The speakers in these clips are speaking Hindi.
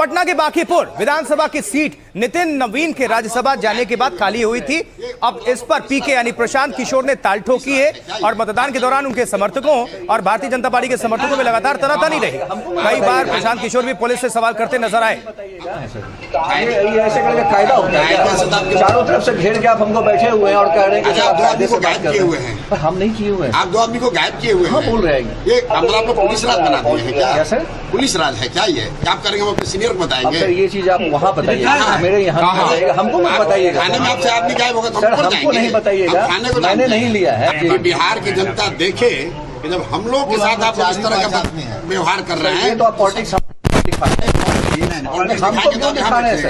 पटना के बांकीपुर विधानसभा की सीट नितिन नवीन के राज्यसभा जाने के बाद खाली हुई थी। अब इस पर पीके यानी प्रशांत किशोर ने ताल ठोकी है और मतदान के दौरान उनके समर्थकों और भारतीय जनता पार्टी के समर्थकों में लगातार तनातनी रही। कई बार प्रशांत किशोर भी पुलिस से सवाल करते नजर आए। ऐसे करके कायदा होता है, चारों तरफ से घेर के आप हमको बैठे हुए हैं और कह रहे हैं कि आप कायदे से बात कर रहे हैं। पर हम नहीं किए हुए हैं। आप दो आदमी को गायब किए हुए हैं। हाँ, बोल रहे हैं ये हमला आपको पुलिस राज बना दिए हैं क्या? सर पुलिस राज है क्या? ये क्या आप करेंगे? हम अपने सीनियर को बताएंगे। सर ये चीज आप वहाँ बताइए, मेरे यहाँ हमको मत बताइएगा। थाने में आपसे आदमी गायब होगा तो सर हमको नहीं बताइएगा, मैंने नहीं लिया है। बिहार की जनता देखे कि जब हम लोग के साथ आप इस तरह का व्यवहार कर रहे हैं तो आप पॉलिटिक्स हमको क्यों दिखा रहे हैं सर?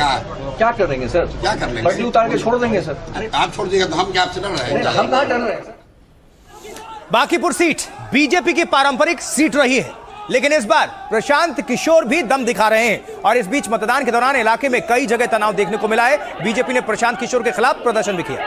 क्या करेंगे सर? क्या कर लेंगे? बदली उतार के छोड़ देंगे सर। अरे आप छोड़ देगा तो हम क्या आपसे डर रहे हैं? हम कहाँ डर रहे हैं? बांकीपुर सीट बीजेपी की पारंपरिक सीट रही है, लेकिन इस बार प्रशांत किशोर भी दम दिखा रहे हैं और इस बीच मतदान के दौरान इलाके में कई जगह तनाव देखने को मिला है। बीजेपी ने प्रशांत किशोर के खिलाफ प्रदर्शन भी किया।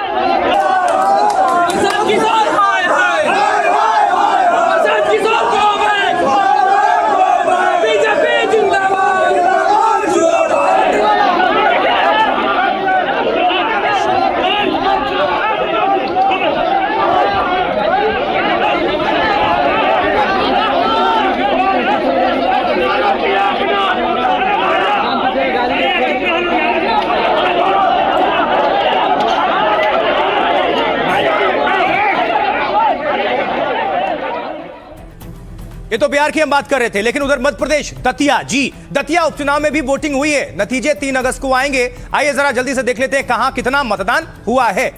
ये तो बिहार की हम बात कर रहे थे, लेकिन उधर मध्य प्रदेश दतिया उपचुनाव में भी वोटिंग हुई है। नतीजे 3 अगस्त को आएंगे। आइए जरा जल्दी से देख लेते हैं कहां कितना मतदान हुआ है।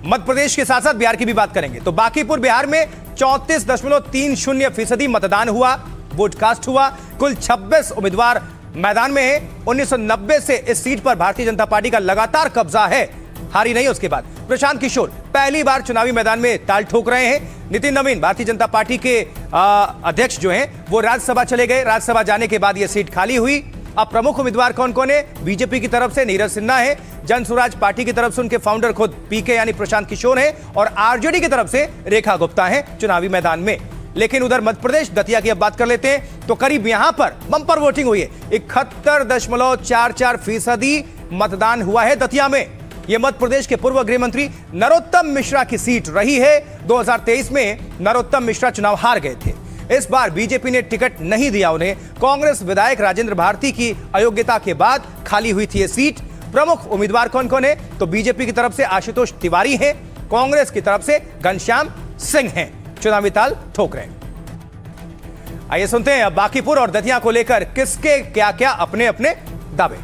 मध्य प्रदेश के साथ साथ बिहार की भी बात करेंगे। तो बांकीपुर बिहार में 34.30% मतदान हुआ, वोट कास्ट हुआ। कुल 26 उम्मीदवार मैदान में है। 1990 से इस सीट पर भारतीय जनता पार्टी का लगातार कब्जा है, हारी नहीं। उसके बाद प्रशांत किशोर पहली बार चुनावी मैदान में ताल ठोक रहे हैं। नितिन नवीन भारतीय जनता पार्टी के अध्यक्ष जो हैं वो राज्यसभा चले गए। राज्यसभा जाने के बाद यह सीट खाली हुई। अब प्रमुख उम्मीदवार कौन कौन है? बीजेपी की तरफ से नीरज सिन्हा है, जन स्वराज पार्टी की तरफ से उनके फाउंडर खुद पीके यानी प्रशांत किशोर है और आरजेडी की तरफ से रेखा गुप्ता है चुनावी मैदान में। लेकिन उधर मध्य प्रदेश दतिया की अब बात कर लेते हैं तो करीब यहां पर बंपर वोटिंग हुई है। 71.44% मतदान हुआ है दतिया में। यह मध्य प्रदेश के पूर्व गृह मंत्री नरोत्तम मिश्रा की सीट रही है। 2023 में नरोत्तम मिश्रा चुनाव हार गए थे। इस बार बीजेपी ने टिकट नहीं दिया उन्हें। कांग्रेस विधायक राजेंद्र भारती की अयोग्यता के बाद खाली हुई थी यह सीट। प्रमुख उम्मीदवार कौन कौन है? तो बीजेपी की तरफ से आशुतोष तिवारी हैं, कांग्रेस की तरफ से घनश्याम सिंह हैं। चुनावी ताल ठोक रहे हैं। आइए सुनते हैं अब बांकीपुर और दतिया को लेकर किसके क्या क्या अपने अपने दावे।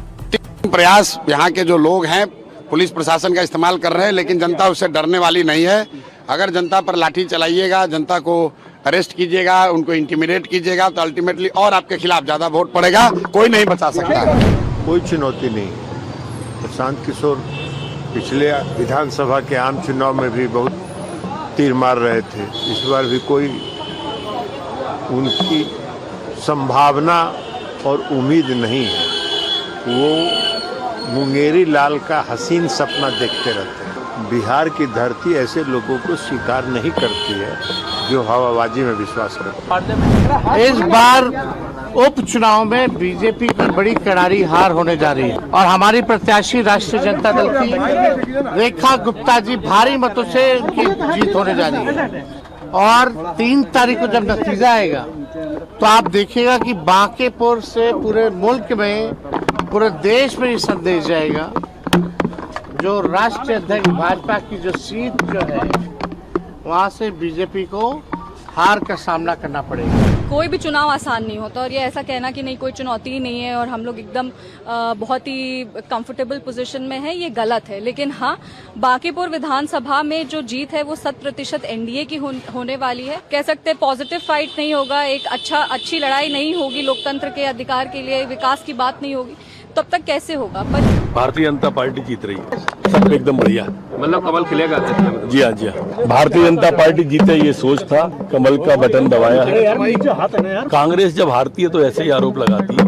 प्रयास यहाँ के जो लोग हैं पुलिस प्रशासन का इस्तेमाल कर रहे हैं, लेकिन जनता उससे डरने वाली नहीं है। अगर जनता पर लाठी चलाइएगा, जनता को अरेस्ट कीजिएगा, उनको इंटिमिडेट कीजिएगा तो अल्टीमेटली और आपके खिलाफ ज्यादा वोट पड़ेगा। कोई नहीं बचा सकता। कोई चुनौती नहीं। प्रशांत किशोर पिछले विधानसभा के आम चुनाव में भी बहुत तीर मार रहे थे। इस बार भी कोई उनकी संभावना और उम्मीद नहीं है। वो मुंगेरी लाल का हसीन सपना देखते रहते हैं। बिहार की धरती ऐसे लोगों को स्वीकार नहीं करती है जो हवाबाजी में विश्वास करते हैं। इस बार उपचुनाव में बीजेपी की बड़ी करारी हार होने जा रही है और हमारी प्रत्याशी राष्ट्रीय जनता दल की रेखा गुप्ता जी भारी मतों से उनकी जीत होने जा रही है। और 3 तारीख को जब नतीजा आएगा तो आप देखिएगा कि बांकीपुर से पूरे मुल्क में, पूरे देश में ये संदेश जाएगा जो राष्ट्रीय अध्यक्ष भाजपा की जो सीट जो है वहाँ से बीजेपी को हार का सामना करना पड़ेगा। कोई भी चुनाव आसान नहीं होता और ये ऐसा कहना कि नहीं कोई चुनौती ही नहीं है और हम लोग एकदम बहुत ही कंफर्टेबल पोजीशन में है, ये गलत है। लेकिन हाँ, बांकीपुर विधानसभा में जो जीत है वो 100% एनडीए की होने वाली है। कह सकते हैं पॉजिटिव फाइट नहीं होगा, एक अच्छी लड़ाई नहीं होगी, लोकतंत्र के अधिकार के लिए विकास की बात नहीं होगी, तब तक कैसे होगा? पर भारतीय जनता पार्टी जीत रही है, सब एकदम बढ़िया। मतलब कमल खिलेगा? जी हाँ, जी हाँ। भारतीय जनता पार्टी जीते ये सोच था, कमल का बटन दबाया है। कांग्रेस जब हारती है तो ऐसे ही आरोप लगाती है।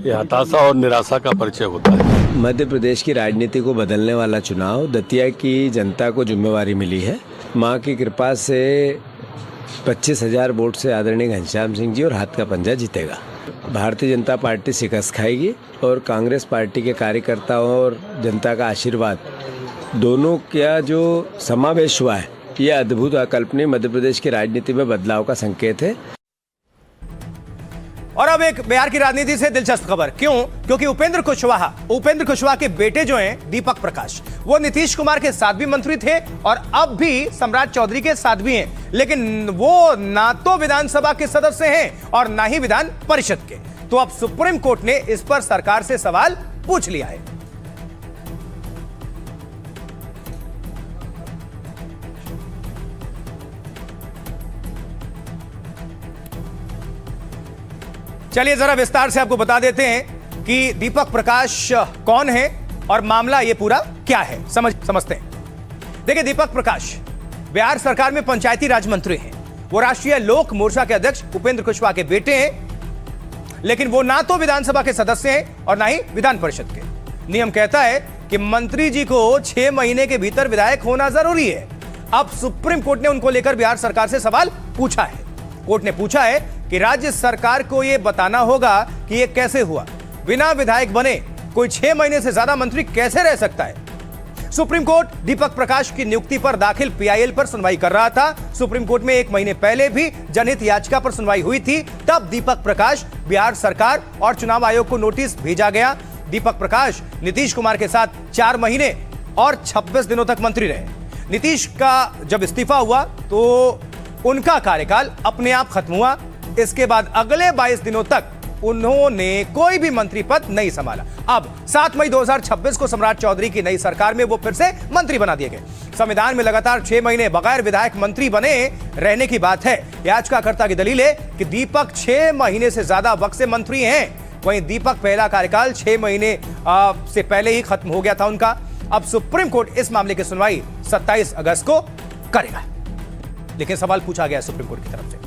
ये हताशा और निराशा का परिचय होता है। मध्य प्रदेश की राजनीति को बदलने वाला चुनाव दतिया की जनता को जिम्मेवारी मिली है। माँ की कृपा से 25,000 वोट से आदरणीय घनश्याम सिंह जी और हाथ का पंजा जीतेगा। भारतीय जनता पार्टी शिकस्त खाएगी और कांग्रेस पार्टी के कार्यकर्ताओं और जनता का आशीर्वाद दोनों का जो समावेश हुआ है, ये अद्भुत अकल्पनीय मध्य प्रदेश की राजनीति में बदलाव का संकेत है। और अब एक बिहार की राजनीति से दिलचस्प खबर। क्यों? क्योंकि उपेंद्र कुशवाहा के बेटे जो हैं दीपक प्रकाश, वो नीतीश कुमार के साथ भी मंत्री थे और अब भी सम्राट चौधरी के साथ भी हैं, लेकिन वो ना तो विधानसभा के सदस्य हैं और ना ही विधान परिषद के। तो अब सुप्रीम कोर्ट ने इस पर सरकार से सवाल पूछ लिया है। चलिए जरा विस्तार से आपको बता देते हैं कि दीपक प्रकाश कौन है और मामला ये पूरा क्या है, समझते हैं। देखिए, दीपक प्रकाश बिहार सरकार में पंचायती राज मंत्री हैं। वो राष्ट्रीय लोक मोर्चा के अध्यक्ष उपेंद्र कुशवाहा के बेटे हैं, लेकिन वो ना तो विधानसभा के सदस्य हैं और ना ही विधान परिषद के। नियम कहता है कि मंत्री जी को 6 महीने के भीतर विधायक होना जरूरी है। अब सुप्रीम कोर्ट ने उनको लेकर बिहार सरकार से सवाल पूछा है। कोर्ट ने पूछा है कि राज्य सरकार को यह बताना होगा कि यह कैसे हुआ। बिना विधायक बने कोई 6 महीने से ज्यादा मंत्री कैसे रह सकता है। सुप्रीम कोर्ट दीपक प्रकाश की नियुक्ति पर दाखिल पीआईएल पर सुनवाई कर रहा था। सुप्रीम कोर्ट में 1 महीने पहले भी जनहित याचिका पर सुनवाई हुई थी। तब दीपक प्रकाश बिहार सरकार और चुनाव आयोग को नोटिस भेजा गया। दीपक प्रकाश नीतीश कुमार के साथ 4 महीने और 26 दिनों तक मंत्री रहे। नीतीश का जब इस्तीफा हुआ तो उनका कार्यकाल अपने आप खत्म हुआ। इसके बाद अगले 22 दिनों तक उन्होंने कोई भी मंत्री पद नहीं संभाला। अब 7 मई 2026 को सम्राट चौधरी की नई सरकार में वो फिर से मंत्री बना दिए गए। संविधान में लगातार 6 महीने बगैर विधायक मंत्री बने रहने की बात है। याचिकाकर्ता की दलील है कि दीपक 6 महीने से ज्यादा वक्त से मंत्री हैं। वहीं दीपक पहला कार्यकाल 6 महीने से पहले ही खत्म हो गया था उनका। अब सुप्रीम कोर्ट इस मामले की सुनवाई 27 अगस्त को करेगा, लेकिन सवाल पूछा गया सुप्रीम कोर्ट की तरफ से।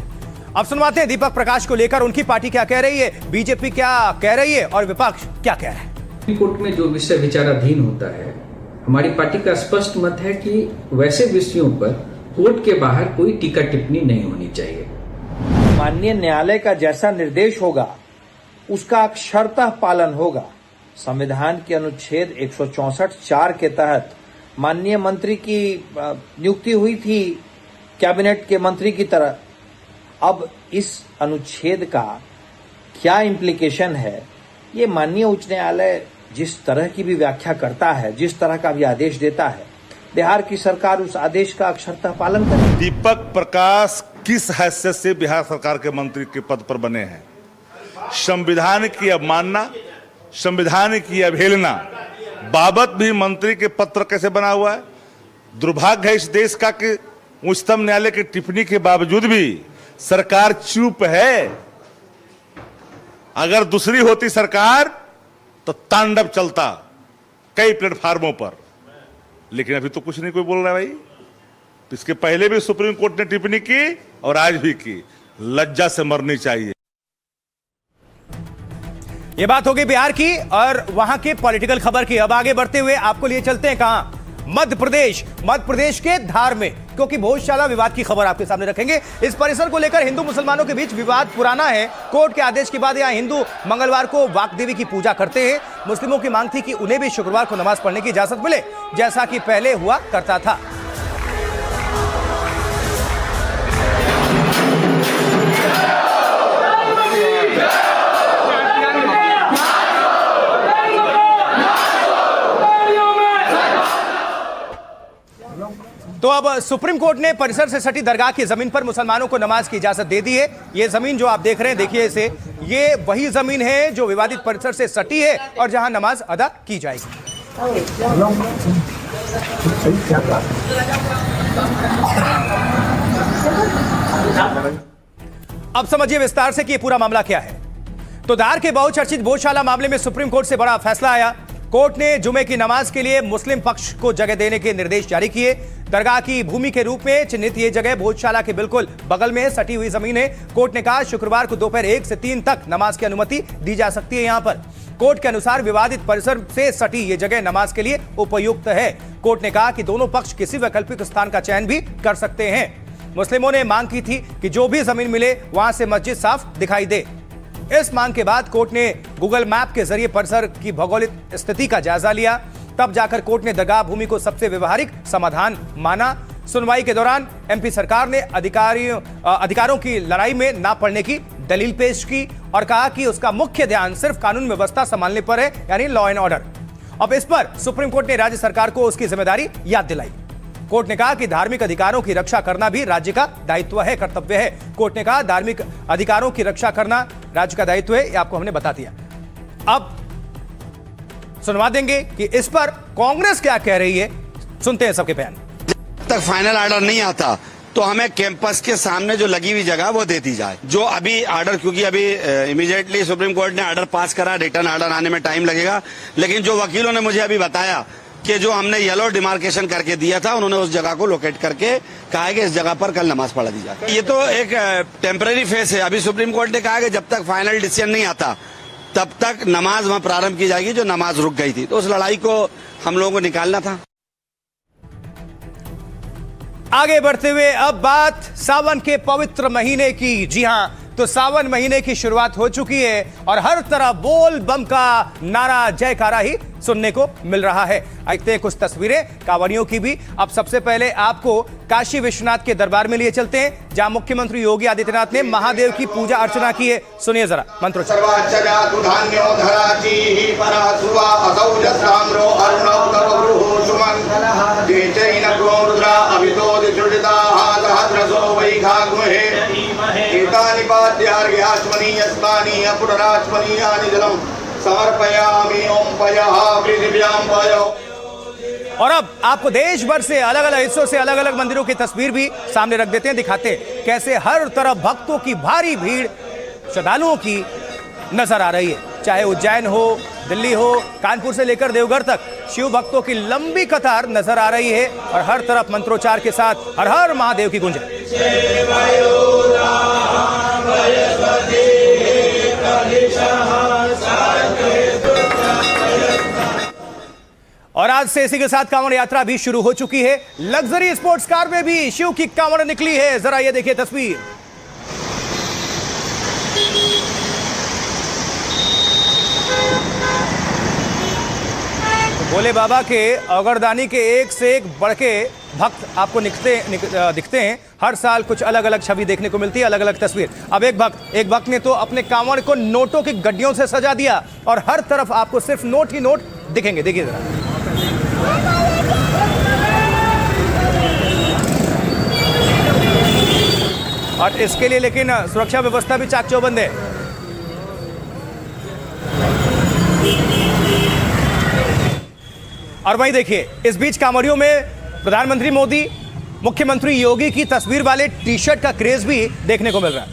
अब सुनवाते हैं दीपक प्रकाश को लेकर उनकी पार्टी क्या कह रही है, बीजेपी क्या कह रही है और विपक्ष क्या कह रहा है। सुप्रीम कोर्ट में जो विषय विचाराधीन होता है, हमारी पार्टी का स्पष्ट मत है कि वैसे विषयों पर कोर्ट के बाहर कोई टीका टिप्पणी नहीं होनी चाहिए। माननीय न्यायालय का जैसा निर्देश होगा उसका अक्षरतः पालन होगा। संविधान के अनुच्छेद 164(4) के तहत माननीय मंत्री की नियुक्ति हुई थी कैबिनेट के मंत्री की तरह। अब इस अनुच्छेद का क्या इम्प्लीकेशन है, ये माननीय उच्च न्यायालय जिस तरह की भी व्याख्या करता है, जिस तरह का भी आदेश देता है, बिहार की सरकार उस आदेश का अक्षरतः पालन करे। दीपक प्रकाश किस हैसियत से बिहार सरकार के मंत्री के पद पर बने हैं? संविधान की अवमानना, संविधान की अवहेलना बाबत भी मंत्री के पत्र कैसे बना हुआ है? दुर्भाग्य है इस देश का कि उच्चतम न्यायालय की टिप्पणी के बावजूद भी सरकार चुप है। अगर दूसरी होती सरकार तो तांडव चलता कई प्लेटफार्मों पर, लेकिन अभी तो कुछ नहीं कोई बोल रहा भाई। तो इसके पहले भी सुप्रीम कोर्ट ने टिप्पणी की और आज भी की। लज्जा से मरनी चाहिए। यह बात होगी बिहार की और वहां के पॉलिटिकल खबर की। अब आगे बढ़ते हुए आपको लिए चलते हैं कहां? मध्य प्रदेश के धार में, क्योंकि भोजशाला विवाद की खबर आपके सामने रखेंगे। इस परिसर को लेकर हिंदू मुसलमानों के बीच विवाद पुराना है। कोर्ट के आदेश के बाद यहां हिंदू मंगलवार को वाग्देवी की पूजा करते हैं। मुस्लिमों की मांग थी कि उन्हें भी शुक्रवार को नमाज पढ़ने की इजाजत मिले, जैसा कि पहले हुआ करता था। तो अब सुप्रीम कोर्ट ने परिसर से सटी दरगाह की जमीन पर मुसलमानों को नमाज की इजाजत दे दी है। ये जमीन जो आप देख रहे हैं, देखिए इसे, ये वही जमीन है जो विवादित परिसर से सटी है और जहां नमाज अदा की जाएगी। अब समझिए विस्तार से कि ये पूरा मामला क्या है। तो धार के बहुचर्चित भोजशाला मामले में सुप्रीम कोर्ट से बड़ा फैसला आया। कोर्ट ने जुमे की नमाज के लिए मुस्लिम पक्ष को जगह देने के निर्देश जारी किए। दरगाह की भूमि के रूप में चिन्हित ये जगह भोजशाला के बिल्कुल बगल में सटी हुई जमीन है। कोर्ट ने कहा शुक्रवार को दोपहर 1 से 3 तक नमाज की अनुमति दी जा सकती है। यहां पर कोर्ट के अनुसार विवादित परिसर से सटी ये जगह नमाज के लिए उपयुक्त है। कोर्ट ने कहा कि दोनों पक्ष किसी वैकल्पिक स्थान का चयन भी कर सकते हैं। मुस्लिमों ने मांग की थी कि जो भी जमीन मिले वहां से मस्जिद साफ दिखाई दे। इस मांग के बाद कोर्ट ने गूगल मैप के जरिए परिसर की भौगोलिक स्थिति का जायजा लिया। तब जाकर कोर्ट ने दरगाह भूमि को सबसे व्यवहारिक समाधान माना। सुनवाई के दौरान एमपी सरकार ने अधिकारों की लड़ाई में ना पड़ने की दलील पेश की और कहा कि उसका मुख्य ध्यान सिर्फ कानून व्यवस्था संभालने पर है, यानी लॉ एंड ऑर्डर। अब इस पर सुप्रीम कोर्ट ने राज्य सरकार को उसकी जिम्मेदारी याद दिलाई। कोर्ट ने कहा कि धार्मिक अधिकारों की रक्षा करना भी राज्य का दायित्व है, कर्तव्य है। कोर्ट ने कहा धार्मिक अधिकारों की रक्षा करना राज्य का दायित्व है, ये आपको हमने बता दिया। अब सुनवा देंगे कि इस पर कांग्रेस क्या कह रही है, सुनते हैं सबके बयान। जब तक फाइनल ऑर्डर नहीं आता तो हमें कैंपस के सामने जो लगी हुई जगह वो दे दी जाए। जो अभी ऑर्डर, क्योंकि अभी इमीडिएटली सुप्रीम कोर्ट ने ऑर्डर पास करा, रिटर्न ऑर्डर आने में टाइम लगेगा, लेकिन जो वकीलों ने मुझे अभी बताया कि जो हमने येलो डिमार्केशन करके दिया था, उन्होंने उस जगह को लोकेट करके कहा है कि इस जगह पर कल नमाज पढ़ा दी जाए। ये तो एक टेम्पररी फेस है। अभी सुप्रीम कोर्ट ने कहा कि जब तक फाइनल डिसीजन नहीं आता तब तक नमाज वहां प्रारंभ की जाएगी, जो नमाज रुक गई थी। तो उस लड़ाई को हम लोगों को निकालना था। आगे बढ़ते हुए अब बात सावन के पवित्र महीने की। जी हां, तो सावन महीने की शुरुआत हो चुकी है और हर तरफ बोल बम का नारा, जयकारा ही सुनने को मिल रहा है। देखते हैं कुछ तस्वीरें कांवड़ियों की भी। अब सबसे पहले आपको काशी विश्वनाथ के दरबार में लिए चलते हैं, जहां मुख्यमंत्री योगी आदित्यनाथ ने महादेव की पूजा अर्चना की है। सुनिए जरा मंत्रोच्चार। और अब आपको देश भर से अलग अलग हिस्सों से अलग अलग मंदिरों की तस्वीर भी सामने रख देते हैं, दिखाते हैं कैसे हर तरफ भक्तों की भारी भीड़, श्रद्धालुओं की नजर आ रही है। चाहे उज्जैन हो, दिल्ली हो, कानपुर से लेकर देवघर तक शिव भक्तों की लंबी कतार नजर आ रही है और हर तरफ मंत्रोच्चार के साथ हर हर महादेव की गूंज। और आज से इसी के साथ कांवड़ यात्रा भी शुरू हो चुकी है। लग्जरी स्पोर्ट्स कार में भी शिव की कांवड़ निकली है। जरा ये देखिए तस्वीर। भोले बाबा के अगरदानी के एक से एक बढ़के भक्त आपको दिखते हैं। हर साल कुछ अलग अलग छवि देखने को मिलती है, अलग अलग तस्वीर। अब एक भक्त ने तो अपने कांवड़ को नोटों की गड्डियों से सजा दिया और हर तरफ आपको सिर्फ नोट ही नोट दिखेंगे। देखिए जरा। और इसके लिए लेकिन सुरक्षा व्यवस्था भी चाक चौबंद है। और वहीं देखिए, इस बीच कांवड़ियों में प्रधानमंत्री मोदी, मुख्यमंत्री योगी की तस्वीर वाले टी शर्ट का क्रेज भी देखने को मिल रहा है।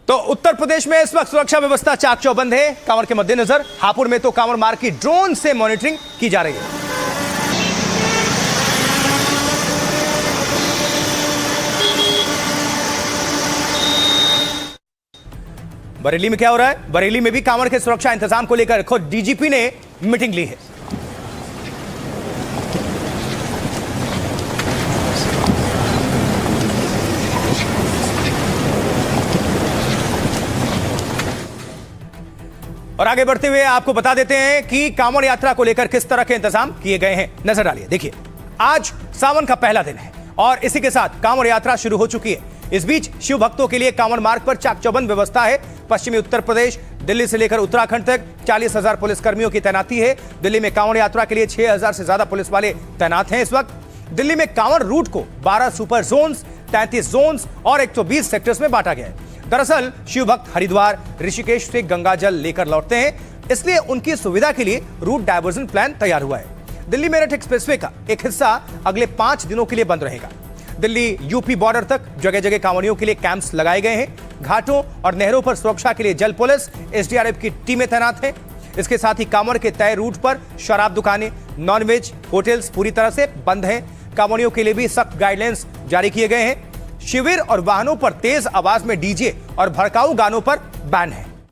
तो उत्तर प्रदेश में इस वक्त सुरक्षा व्यवस्था चाक चौबंद है। कांवड़ के मद्देनजर हापुड़ में तो कांवड़ मार्ग की ड्रोन से मॉनिटरिंग की जा रही है। बरेली में क्या हो रहा है? बरेली में भी कांवड़ के सुरक्षा इंतजाम को लेकर खुद डीजीपी ने मीटिंग ली है। और आगे बढ़ते हुए आपको बता देते हैं कि कांवड़ यात्रा को लेकर किस तरह के इंतजाम किए गए हैं। नजर डालिए। देखिए, आज सावन का पहला दिन है और इसी के साथ कांवड़ यात्रा शुरू हो चुकी है। इस बीच शिव भक्तों के लिए कांवड़ मार्ग पर चाक चौबंद व्यवस्था है। पश्चिमी उत्तर प्रदेश, दिल्ली से लेकर उत्तराखंड तक 40,000 पुलिस कर्मियों की तैनाती है। दिल्ली में कांवड़ यात्रा के लिए 6,000 से ज्यादा पुलिस वाले तैनात हैं। इस वक्त दिल्ली में कांवड़ रूट को 12 सुपर जोन्स, 33 जोन्स और 120 सेक्टर्स में बांटा गया है। दरअसल शिव भक्त हरिद्वार, ऋषिकेश से गंगा जल लेकर लौटते हैं, इसलिए उनकी सुविधा के लिए रूट डायवर्जन प्लान तैयार हुआ है। दिल्ली मेरठ एक्सप्रेसवे का एक हिस्सा अगले 5 दिनों के लिए बंद रहेगा। दिल्ली यूपी बॉर्डर तक जगह जगह कांवड़ियों के लिए कैंप्स लगाए गए हैं। घाटों और नहरों पर सुरक्षा के लिए जल पुलिस, एसडीआरएफ की टीमें तैनात हैं। इसके साथ ही कांवड़ के तय रूट पर शराब दुकानें, नॉनवेज होटल्स पूरी तरह से बंद हैं। कांवड़ियों के लिए भी सख्त गाइडलाइंस जारी किए गए हैं। शिविर और वाहनों पर तेज आवाज में डीजे और भड़काऊ गानों पर बैन है।